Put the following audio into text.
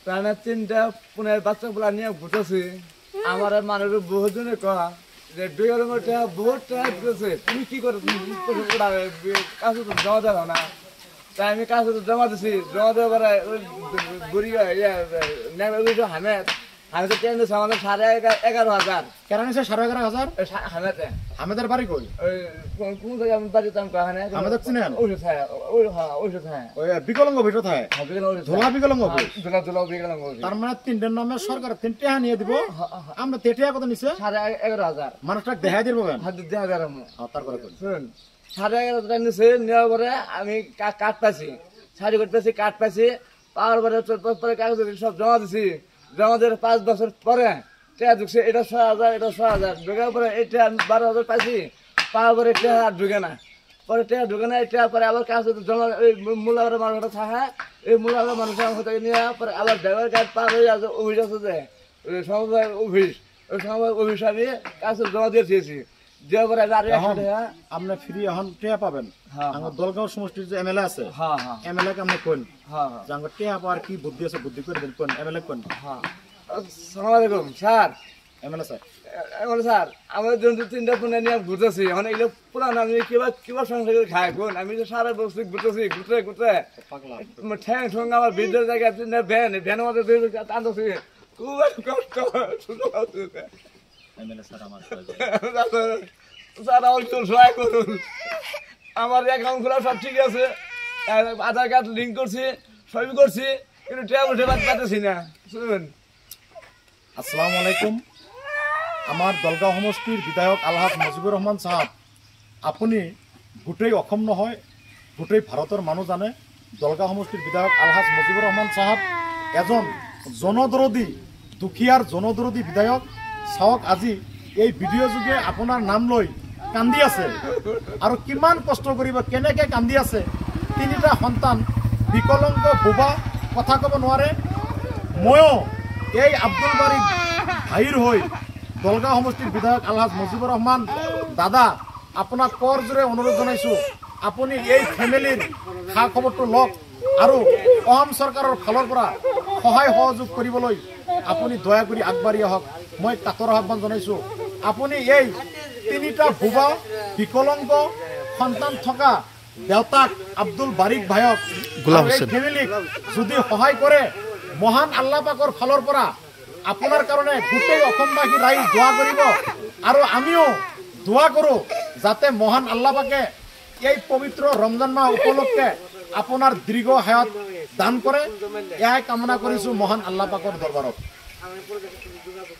প্রাণের 3টা পুনের বাচ্চা পোলা নিয়ে ঘুরতেছি। আমার মানুষ বহুজনে কয়া যে বিয়ের মধ্যে বহুত টাকা দিতেছে, তুমি কি করো? কাছে তো জমা দেবো না। তাই আমি কাছে তো জমা দিছি, জমা দেওয়ার পরে ওই বুড়ি হামেদ আমি তো ট্রেন দিচ্ছি আমাদের 11,500 কেন নিছে 11,500? হামেদে। হামেদের বাড়ি কই? ওই কোন জায়গায় আমি বাড়ি তাম কাহানে হামেদের চিনেন? ওষুধ হ্যাঁ ওষুধ হ্যাঁ ওই বিকলঙ্গ ভিতর থাকে, ঝোলা বিকলঙ্গ ভিতর। তার মানে 3টার নামে সরকার 3 টাকা নিয়ে দিব। আমরা 3 টাকা কত নিছে? 11,500 মানুষটা দেখাই দিব কেন? হাত 2,000 তারপরে কই? শুন 11,500 নিছে। নেওয়ার পরে আমি কাঠ পাইছি, শাড়ি করতে পাইছি, কাঠ পাইছি। পাওয়ার পরে কাগজ সব জমা দিছি। জমা দিয়ে 5 বছর পরে টাকা ঢুকছে। এটা 6,000, এটা 6,000 ঢুকার পরে এটা আমি 12,000 পাইছি। পাওয়ার পরে টাকা আর ঢুকে না। পরে টাকা ঢুকে না, এটা পরে আবার কাজ জমা ওই মূলাবারের মানুষটা থাকে। এই মূলাবারের মানুষের আমার থেকে নিয়ে পরে আবার ড্রাইভার কার্ড পার হয়ে আছে। অফিস আছে যে সমবায় অফিস, ওই সমবায় অফিস আমি কাজ জমা দিয়ে দিয়েছি। দেওয়ার পরে আমি আর 100 টাকা আপনি ফ্রি এখন টাকা পাবেন। আমার দলগাঁও সমষ্টির যে এমএলএ আছে, এমএলএ কে আপনি কোন যে আমার টাকা পাওয়ার কি বুদ্ধি আছে, বুদ্ধি করে দেন। কোন এমএলএ কোন? আসসালামু আলাইকুম স্যার। এমএলএ স্যার, স্যার আমাদের জন্য 3টা ফোন নিয়ে ঘুরতেছি। এখন এগুলো পুরান আমি কিবা সংসার করে খাই কোন? আমি তো সারা বছর ঘুরতেছি, ঘুরতে ঠ্যাং ঠোং আমার বিদ্যুৎ জায়গায় 3টা ভ্যানের মধ্যে টানতেছি। খুব কষ্ট এমএলএ স্যার আমার স্যার আমার একটু সহায় করুন। আমার অ্যাকাউন্ট খোলা সব ঠিক আছে, আধার কার্ড লিঙ্ক করছি, সবই করছি, কিন্তু টাকা উঠে পাচ্ছি না। শুনুন। আসসালামু আলাইকুম। আমার দলগাঁও সমষ্টির বিধায়ক আলহাজ মুজিবুর রহমান সাহাব, আপনি গোটেই অসম নহয়, গোটেই ভারতের মানুষ জানে দলগাঁও সমষ্টির বিধায়ক আলহাজ মুজিবুর রহমান সাহাব এজন জনদরদী, দুখীয়ার জনদরদী বিধায়ক। চাওক আজি এই ভিডিঅ' যোগে আপোনাৰ নাম লৈ কান্দি আছে, আৰু কিমান কষ্ট কৰিব, কেনেকৈ কান্দি আছে। 3টা সন্তান, বিকলংগ, বোবা, কথা ক'ব নোৱাৰে। ময়ো এই আব্দুল বাৰিক ভাইৰ হৈ দলগাঁও সমষ্টিৰ বিধায়ক আলহাজ মুজিবুৰ ৰহমান দাদা, আপোনাক কৰজোৰে অনুৰোধ জনাইছোঁ, আপুনি এই ফেমিলিৰ খা খবৰটো লওক আৰু অসম চৰকাৰৰ ফালৰ পৰা সহায় সহযোগ কৰিবলৈ আপুনি দয়া কৰি আগবাঢ়ি আহক। মই কাতৰ আহ্বান জনাইছোঁ। আপুনি এই 3টা ভুৱা বিকলংগ সন্তান থকা দেউতাক আব্দুল বাৰিক ভাইক এই ফেমিলিক যদি সহায় কৰে, মহান আল্লাহ পাকৰ ফালৰ পৰা আপোনাৰ কাৰণে গোটেই অসমবাসী ৰাইজ দোৱা কৰিব। আৰু আমিও দোৱা কৰোঁ যাতে মহান আল্লাহ পাকে এই পবিত্ৰ ৰমজান মাহ উপলক্ষে আপোনাৰ দীৰ্ঘ হায়াত দান কৰে। এয়াই কামনা কৰিছোঁ মহান আল্লাহ পাকৰ দৰবাৰত।